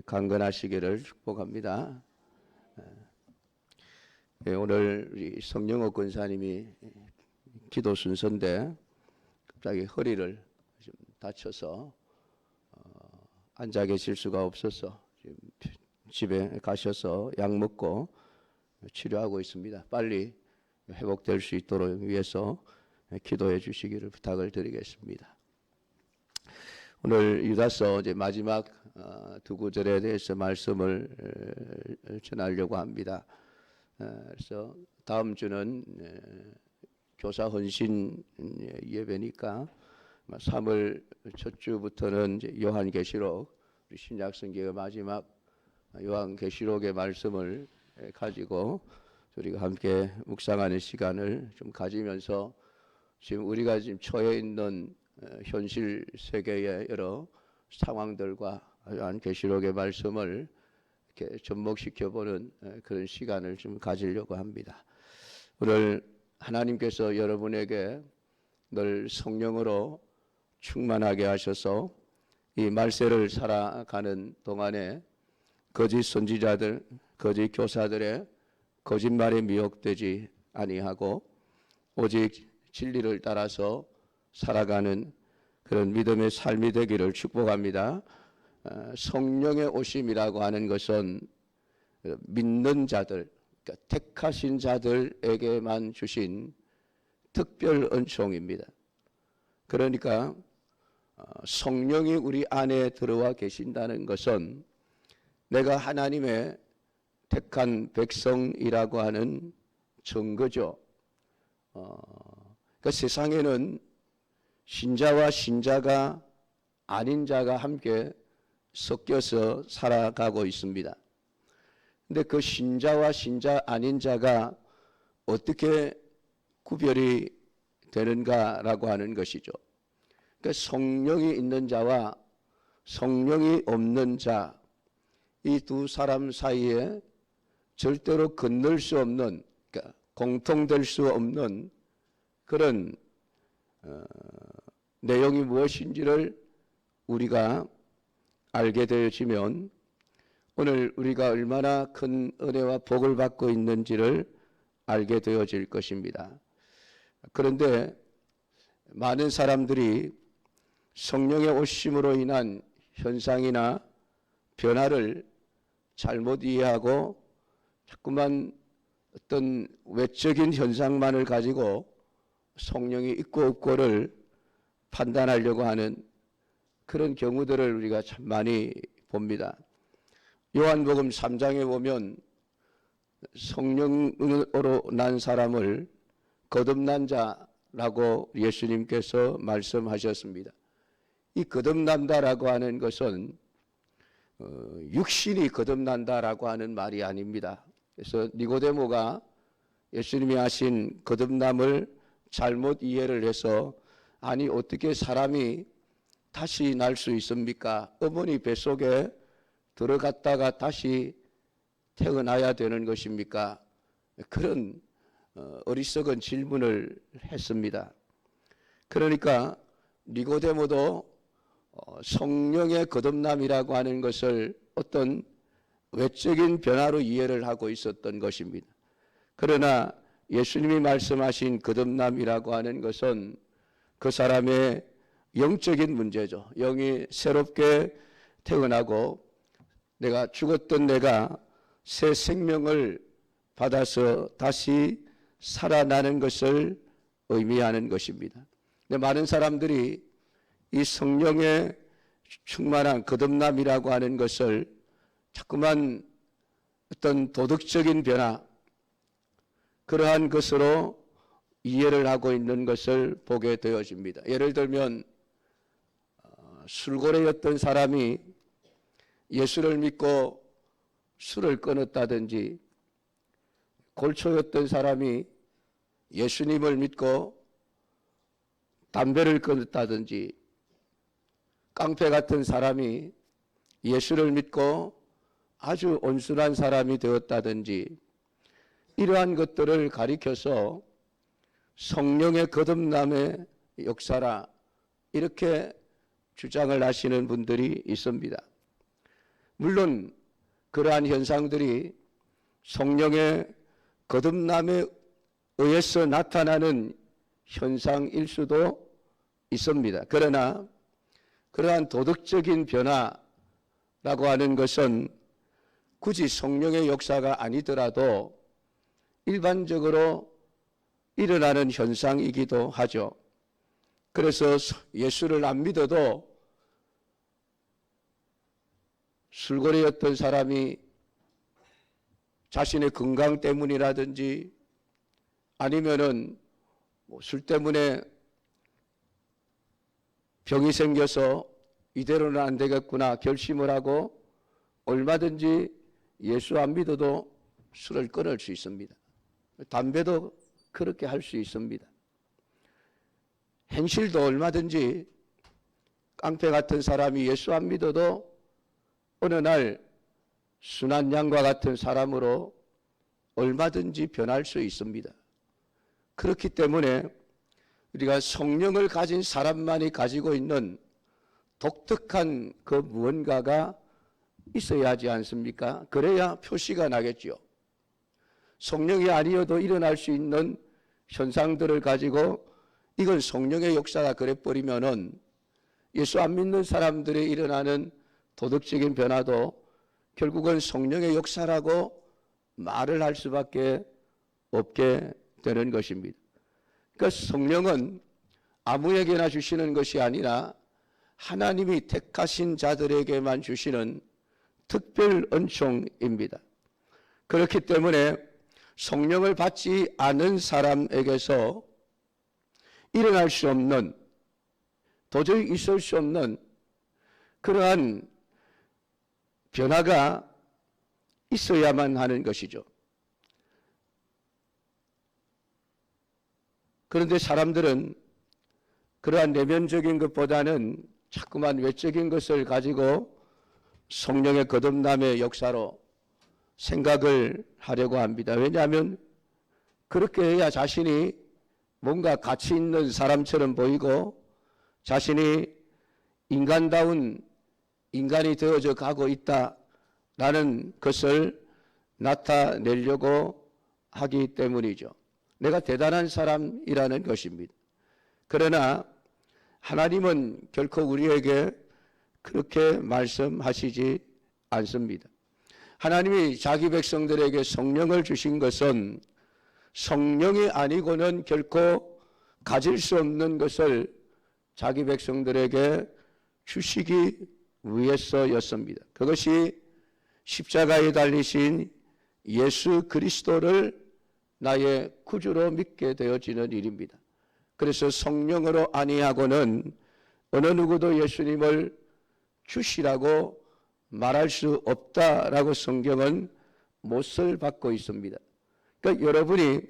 강건하시기를 축복합니다. 오늘 우리 성령호 권사님이 기도 순서인데 갑자기 허리를 좀 다쳐서 앉아 계실 수가 없어서 지금 집에 가셔서 약 먹고 치료하고 있습니다. 빨리 회복될 수 있도록 위해서 기도해 주시기를 부탁을 드리겠습니다. 오늘 유다서 이제 마지막 두 구절에 대해서 말씀을 전하려고 합니다. 그래서 다음 주는 교사 헌신 예배니까 3월 첫 주부터는 이제 요한계시록, 우리 신약성경의 마지막 요한계시록의 말씀을 가지고 우리가 함께 묵상하는 시간을 좀 가지면서 지금 우리가 지금 처해 있는 현실 세계의 여러 상황들과 요한계시록의 말씀을 이렇게 접목시켜보는 그런 시간을 좀 가지려고 합니다. 오늘 하나님께서 여러분에게 늘 성령으로 충만하게 하셔서 이 말세를 살아가는 동안에 거짓 선지자들, 거짓 교사들의 거짓말에 미혹되지 아니하고 오직 진리를 따라서 살아가는 그런 믿음의 삶이 되기를 축복합니다. 성령의 오심이라고 하는 것은 믿는 자들, 그러니까 택하신 자들에게만 주신 특별 은총입니다. 그러니까 성령이 우리 안에 들어와 계신다는 것은 내가 하나님의 택한 백성이라고 하는 증거죠. 그러니까 세상에는 신자와 신자가 아닌 자가 함께 섞여서 살아가고 있습니다. 근데 그 신자와 신자 아닌 자가 어떻게 구별이 되는가라고 하는 것이죠. 그러니까 성령이 있는 자와 성령이 없는 자, 이 두 사람 사이에 절대로 건널 수 없는, 그러니까 공통될 수 없는 그런 내용이 무엇인지를 우리가 알게 되어지면 오늘 우리가 얼마나 큰 은혜와 복을 받고 있는지를 알게 되어질 것입니다. 그런데 많은 사람들이 성령의 오심으로 인한 현상이나 변화를 잘못 이해하고 자꾸만 어떤 외적인 현상만을 가지고 성령이 있고 없고를 판단하려고 하는 그런 경우들을 우리가 참 많이 봅니다. 요한복음 3장에 보면 성령으로 난 사람을 거듭난 자라고 예수님께서 말씀하셨습니다. 이 거듭난다라고 하는 것은 육신이 거듭난다라고 하는 말이 아닙니다. 그래서 니고데모가 예수님이 하신 거듭남을 잘못 이해를 해서 아니 어떻게 사람이 다시 날 수 있습니까? 어머니 뱃속에 들어갔다가 다시 태어나야 되는 것입니까? 그런 어리석은 질문을 했습니다. 그러니까 니고데모도 성령의 거듭남이라고 하는 것을 어떤 외적인 변화로 이해를 하고 있었던 것입니다. 그러나 예수님이 말씀하신 거듭남이라고 하는 것은 그 사람의 영적인 문제죠. 영이 새롭게 태어나고 내가 죽었던 내가 새 생명을 받아서 다시 살아나는 것을 의미하는 것입니다. 근데 많은 사람들이 이 성령의 충만한 거듭남이라고 하는 것을 자꾸만 어떤 도덕적인 변화, 그러한 것으로 이해를 하고 있는 것을 보게 되어집니다. 예를 들면 술고래였던 사람이 예수를 믿고 술을 끊었다든지, 골초였던 사람이 예수님을 믿고 담배를 끊었다든지, 깡패 같은 사람이 예수를 믿고 아주 온순한 사람이 되었다든지, 이러한 것들을 가리켜서 성령의 거듭남의 역사라 이렇게 주장을 하시는 분들이 있습니다. 물론 그러한 현상들이 성령의 거듭남에 의해서 나타나는 현상일 수도 있습니다. 그러나 그러한 도덕적인 변화라고 하는 것은 굳이 성령의 역사가 아니더라도 일반적으로 일어나는 현상이기도 하죠. 그래서 예수를 안 믿어도 술고래였던 사람이 자신의 건강 때문이라든지 아니면은 술 때문에 병이 생겨서 이대로는 안 되겠구나 결심을 하고 얼마든지 예수 안 믿어도 술을 끊을 수 있습니다. 담배도 그렇게 할 수 있습니다. 행실도 얼마든지 깡패 같은 사람이 예수 안 믿어도 어느 날 순한 양과 같은 사람으로 얼마든지 변할 수 있습니다. 그렇기 때문에 우리가 성령을 가진 사람만이 가지고 있는 독특한 그 무언가가 있어야 하지 않습니까? 그래야 표시가 나겠죠. 성령이 아니어도 일어날 수 있는 현상들을 가지고 이건 성령의 역사가 그래버리면은 예수 안 믿는 사람들이 일어나는 도덕적인 변화도 결국은 성령의 역사라고 말을 할 수밖에 없게 되는 것입니다. 그러니까 성령은 아무에게나 주시는 것이 아니라 하나님이 택하신 자들에게만 주시는 특별 은총입니다. 그렇기 때문에 성령을 받지 않은 사람에게서 일어날 수 없는, 도저히 있을 수 없는 그러한 변화가 있어야만 하는 것이죠. 그런데 사람들은 그러한 내면적인 것보다는 자꾸만 외적인 것을 가지고 성령의 거듭남의 역사로 생각을 하려고 합니다. 왜냐하면 그렇게 해야 자신이 뭔가 가치 있는 사람처럼 보이고 자신이 인간다운 인간이 되어져 가고 있다라는 것을 나타내려고 하기 때문이죠. 내가 대단한 사람이라는 것입니다. 그러나 하나님은 결코 우리에게 그렇게 말씀하시지 않습니다. 하나님이 자기 백성들에게 성령을 주신 것은 성령이 아니고는 결코 가질 수 없는 것을 자기 백성들에게 주시기 위해서였습니다. 그것이 십자가에 달리신 예수 그리스도를 나의 구주로 믿게 되어지는 일입니다. 그래서 성령으로 아니하고는 어느 누구도 예수님을 주시라고 말할 수 없다라고 성경은 못을 받고 있습니다. 그러니까 여러분이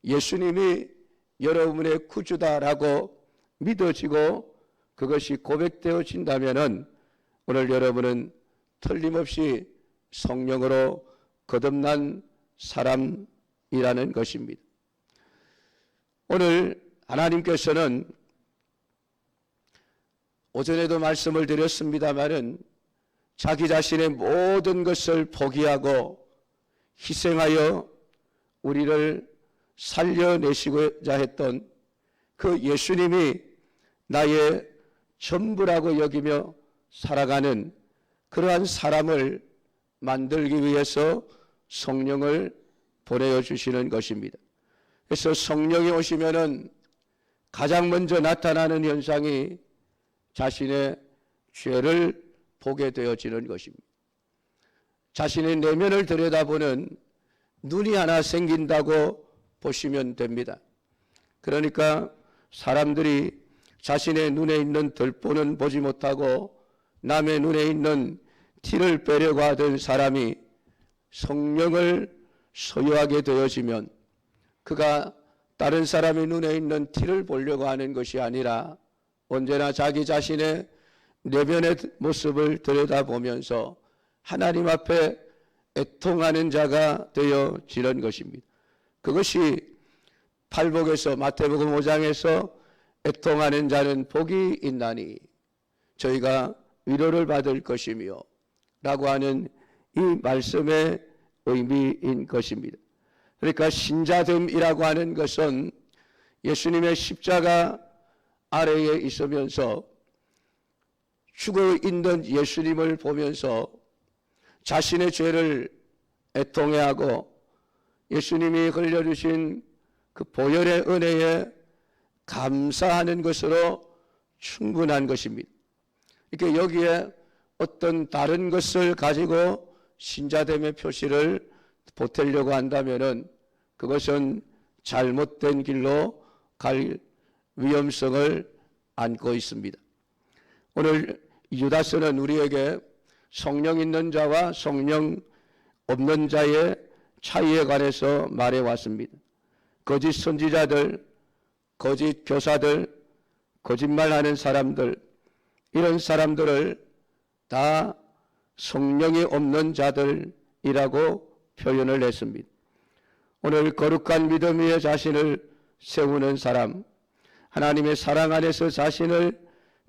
예수님이 여러분의 구주다라고 믿어지고 그것이 고백되어진다면은 오늘 여러분은 틀림없이 성령으로 거듭난 사람이라는 것입니다. 오늘 하나님께서는 오전에도 말씀을 드렸습니다마는 자기 자신의 모든 것을 포기하고 희생하여 우리를 살려내시고자 했던 그 예수님이 나의 전부라고 여기며 살아가는 그러한 사람을 만들기 위해서 성령을 보내어 주시는 것입니다. 그래서 성령이 오시면은 가장 먼저 나타나는 현상이 자신의 죄를 보게 되어지는 것입니다. 자신의 내면을 들여다보는 눈이 하나 생긴다고 보시면 됩니다. 그러니까 사람들이 자신의 눈에 있는 들보는 보지 못하고 남의 눈에 있는 티를 빼려고 하던 사람이 성령을 소유하게 되어지면 그가 다른 사람의 눈에 있는 티를 보려고 하는 것이 아니라 언제나 자기 자신의 내면의 모습을 들여다보면서 하나님 앞에 애통하는 자가 되어지는 것입니다. 그것이 팔복에서 마태복음 5장에서 애통하는 자는 복이 있나니 저희가 위로를 받을 것이며 라고 하는 이 말씀의 의미인 것입니다. 그러니까 신자됨이라고 하는 것은 예수님의 십자가 아래에 있으면서 죽어 있는 예수님을 보면서 자신의 죄를 애통해하고 예수님이 흘려주신 그 보혈의 은혜에 감사하는 것으로 충분한 것입니다. 이렇게 여기에 어떤 다른 것을 가지고 신자됨의 표시를 보태려고 한다면은 그것은 잘못된 길로 갈 위험성을 안고 있습니다. 오늘 유다서는 우리에게 성령 있는 자와 성령 없는 자의 차이에 관해서 말해왔습니다. 거짓 선지자들, 거짓 교사들, 거짓말하는 사람들, 이런 사람들을 다 성령이 없는 자들이라고 표현을 했습니다. 오늘 거룩한 믿음 위에 자신을 세우는 사람, 하나님의 사랑 안에서 자신을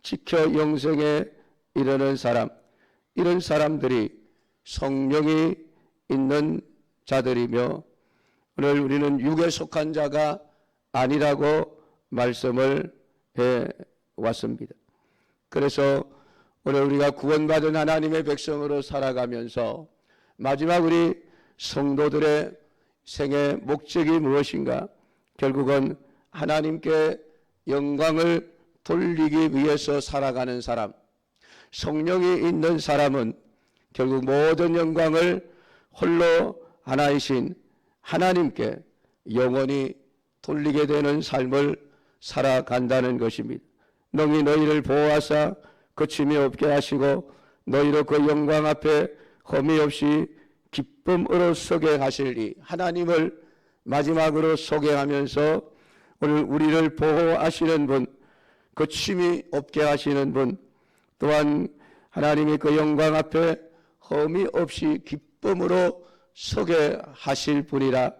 지켜 영생에 이르는 사람, 이런 사람들이 성령이 있는 자들이며 오늘 우리는 육에 속한 자가 아니라고 말씀을 해왔습니다. 그래서 오늘 우리가 구원받은 하나님의 백성으로 살아가면서 마지막 우리 성도들의 생의 목적이 무엇인가? 결국은 하나님께 영광을 돌리기 위해서 살아가는 사람, 성령이 있는 사람은 결국 모든 영광을 홀로 하나이신 하나님께 영원히 돌리게 되는 삶을 살아간다는 것입니다. 능히 너희를 보호하사 거침이 없게 하시고 너희로 그 영광 앞에 흠이 없이 기쁨으로 서게 하시리. 하나님을 마지막으로 소개하면서 오늘 우리를 보호하시는 분, 거침이 없게 하시는 분, 또한 하나님의 그 영광 앞에 흠이 없이 기쁨으로 서게 하실 분이라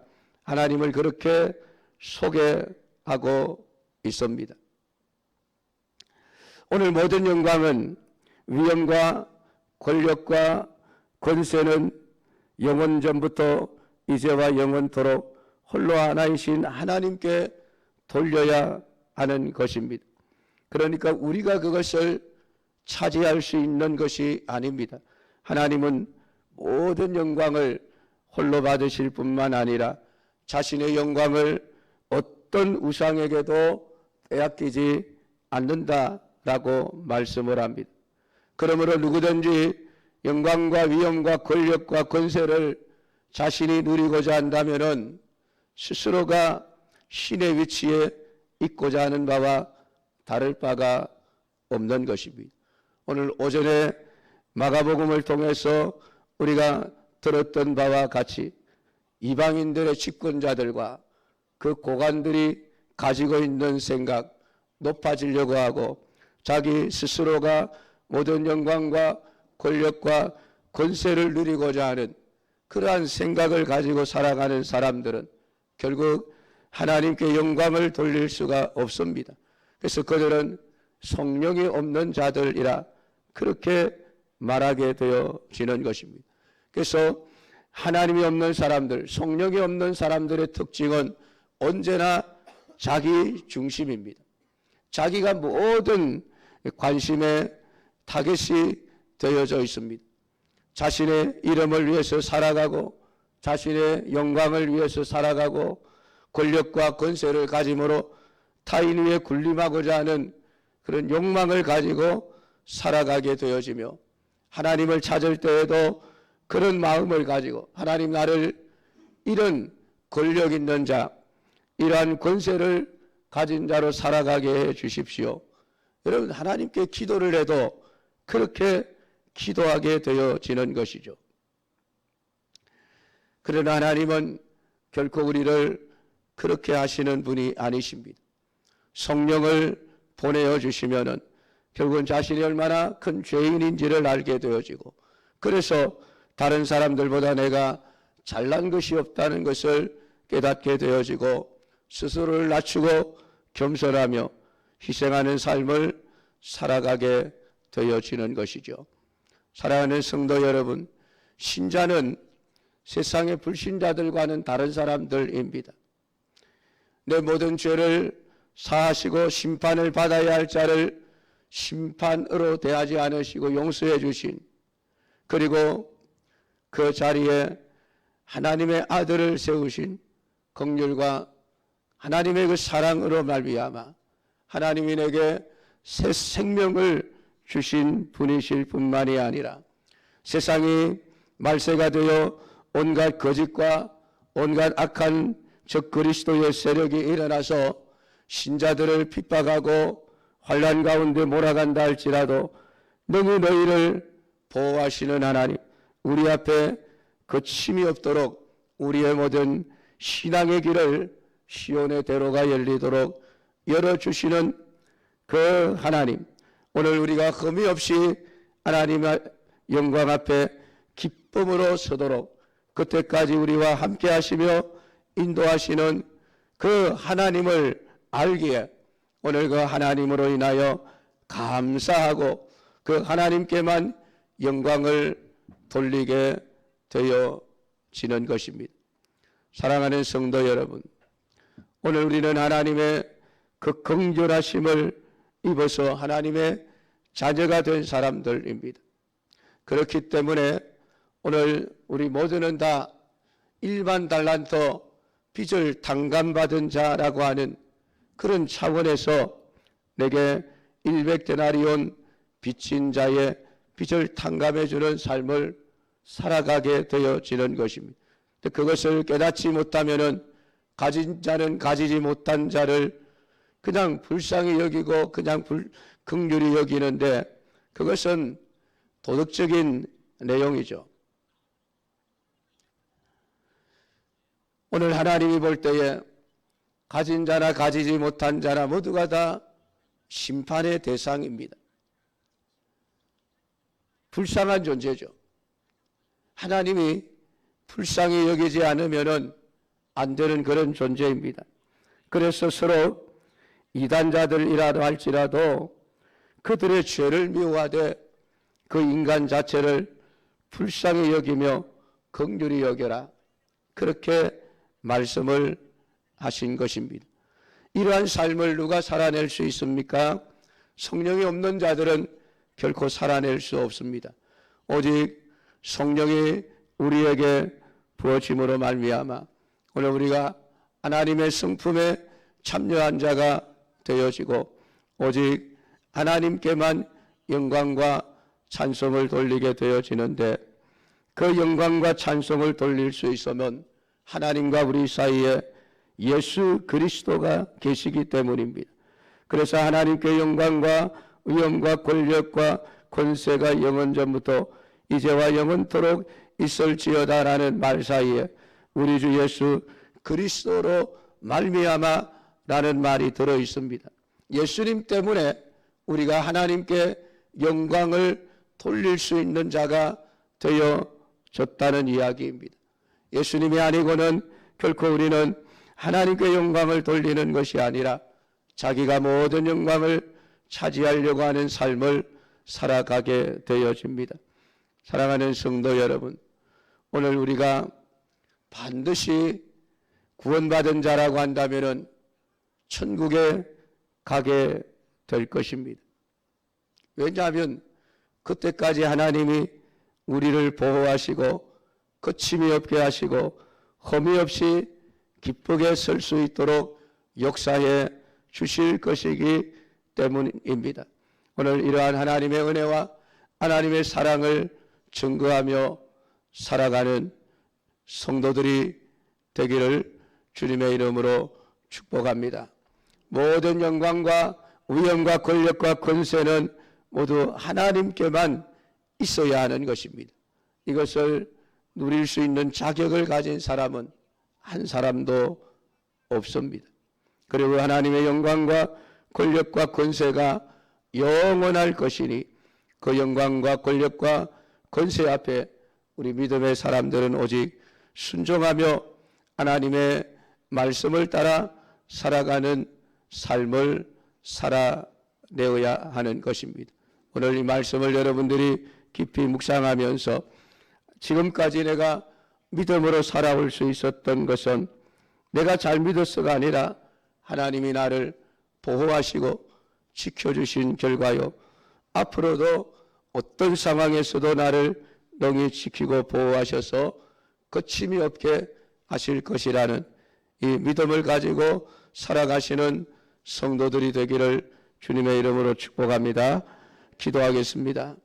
하나님을 그렇게 소개하고 있습니다. 오늘 모든 영광은 위엄과 권력과 권세는 영원 전부터 이제와 영원토록 홀로 하나이신 하나님께 돌려야 하는 것입니다. 그러니까 우리가 그것을 차지할 수 있는 것이 아닙니다. 하나님은 모든 영광을 홀로 받으실 뿐만 아니라 자신의 영광을 어떤 우상에게도 빼앗기지 않는다라고 말씀을 합니다. 그러므로 누구든지 영광과 위엄과 권력과 권세를 자신이 누리고자 한다면은 스스로가 신의 위치에 있고자 하는 바와 다를 바가 없는 것입니다. 오늘 오전에 마가복음을 통해서 우리가 들었던 바와 같이 이방인들의 집권자들과 그 고관들이 가지고 있는 생각, 높아지려고 하고 자기 스스로가 모든 영광과 권력과 권세를 누리고자 하는 그러한 생각을 가지고 살아가는 사람들은 결국 하나님께 영광을 돌릴 수가 없습니다. 그래서 그들은 성령이 없는 자들이라 그렇게 말하게 되어지는 것입니다. 그래서 하나님이 없는 사람들, 성령이 없는 사람들의 특징은 언제나 자기 중심입니다. 자기가 모든 관심의 타겟이 되어져 있습니다. 자신의 이름을 위해서 살아가고 자신의 영광을 위해서 살아가고 권력과 권세를 가짐으로 타인 위에 군림하고자 하는 그런 욕망을 가지고 살아가게 되어지며 하나님을 찾을 때에도 그런 마음을 가지고 하나님 나를 이런 권력 있는 자, 이러한 권세를 가진 자로 살아가게 해 주십시오. 여러분 하나님께 기도를 해도 그렇게 기도하게 되어지는 것이죠. 그러나 하나님은 결코 우리를 그렇게 하시는 분이 아니십니다. 성령을 보내어 주시면은 결국은 자신이 얼마나 큰 죄인인지를 알게 되어지고 그래서 다른 사람들보다 내가 잘난 것이 없다는 것을 깨닫게 되어지고 스스로를 낮추고 겸손하며 희생하는 삶을 살아가게 되어지는 것이죠. 사랑하는 성도 여러분, 신자는 세상의 불신자들과는 다른 사람들입니다. 내 모든 죄를 사하시고 심판을 받아야 할 자를 심판으로 대하지 않으시고 용서해 주신, 그리고 그 자리에 하나님의 아들을 세우신 긍휼과 하나님의 그 사랑으로 말미암아 하나님이 내게 새 생명을 주신 분이실 뿐만이 아니라 세상이 말세가 되어 온갖 거짓과 온갖 악한 적그리스도의 세력이 일어나서 신자들을 핍박하고 환난 가운데 몰아간다 할지라도 능히 너희를 보호하시는 하나님, 우리 앞에 거침이 없도록 우리의 모든 신앙의 길을 시온의 대로가 열리도록 열어주시는 그 하나님, 오늘 우리가 흠이 없이 하나님의 영광 앞에 기쁨으로 서도록 그때까지 우리와 함께 하시며 인도하시는 그 하나님을 알기에 오늘 그 하나님으로 인하여 감사하고 그 하나님께만 영광을 돌리게 되어지는 것입니다. 사랑하는 성도 여러분, 오늘 우리는 하나님의 그 긍휼하심을 입어서 하나님의 자녀가 된 사람들입니다. 그렇기 때문에 오늘 우리 모두는 다 일반 달란트 빚을 탕감받은 자라고 하는 그런 차원에서 내게 100데나리온 빚진 자의 빚을 탕감해 주는 삶을 살아가게 되어지는 것입니다. 그것을 깨닫지 못하면은 가진 자는 가지지 못한 자를 그냥 불쌍히 여기고 그냥 긍휼히 여기는데 그것은 도덕적인 내용이죠. 오늘 하나님이 볼 때에 가진 자나 가지지 못한 자나 모두가 다 심판의 대상입니다. 불쌍한 존재죠. 하나님이 불쌍히 여기지 않으면 안 되는 그런 존재입니다. 그래서 서로 이단자들이라도 할지라도 그들의 죄를 미워하되 그 인간 자체를 불쌍히 여기며 긍휼히 여겨라, 그렇게 말씀을 하신 것입니다. 이러한 삶을 누가 살아낼 수 있습니까? 성령이 없는 자들은 결코 살아낼 수 없습니다. 오직 성령이 우리에게 부어짐으로 말미암아 오늘 우리가 하나님의 성품에 참여한 자가 되어지고 오직 하나님께만 영광과 찬송을 돌리게 되어지는데 그 영광과 찬송을 돌릴 수 있으면 하나님과 우리 사이에 예수 그리스도가 계시기 때문입니다. 그래서 하나님께 영광과 위엄과 권력과 권세가 영원전부터 이제와 영원토록 있을지어다라는 말 사이에 우리 주 예수 그리스도로 말미암아라는 말이 들어 있습니다. 예수님 때문에 우리가 하나님께 영광을 돌릴 수 있는 자가 되어졌다는 이야기입니다. 예수님이 아니고는 결코 우리는 하나님께 영광을 돌리는 것이 아니라 자기가 모든 영광을 차지하려고 하는 삶을 살아가게 되어집니다. 사랑하는 성도 여러분, 오늘 우리가 반드시 구원받은 자라고 한다면 천국에 가게 될 것입니다. 왜냐하면 그때까지 하나님이 우리를 보호하시고 거침이 없게 하시고 흠이 없이 기쁘게 설 수 있도록 역사해 주실 것이기 때문입니다. 오늘 이러한 하나님의 은혜와 하나님의 사랑을 증거하며 살아가는 성도들이 되기를 주님의 이름으로 축복합니다. 모든 영광과 위엄과 권력과 권세는 모두 하나님께만 있어야 하는 것입니다. 이것을 누릴 수 있는 자격을 가진 사람은 한 사람도 없습니다. 그리고 하나님의 영광과 권력과 권세가 영원할 것이니 그 영광과 권력과 권세 앞에 우리 믿음의 사람들은 오직 순종하며 하나님의 말씀을 따라 살아가는 삶을 살아내어야 하는 것입니다. 오늘 이 말씀을 여러분들이 깊이 묵상하면서 지금까지 내가 믿음으로 살아올 수 있었던 것은 내가 잘 믿어서가 아니라 하나님이 나를 보호하시고 지켜주신 결과요. 앞으로도 어떤 상황에서도 나를 능히 지키고 보호하셔서 거침이 없게 하실 것이라는 이 믿음을 가지고 살아가시는 성도들이 되기를 주님의 이름으로 축복합니다. 기도하겠습니다.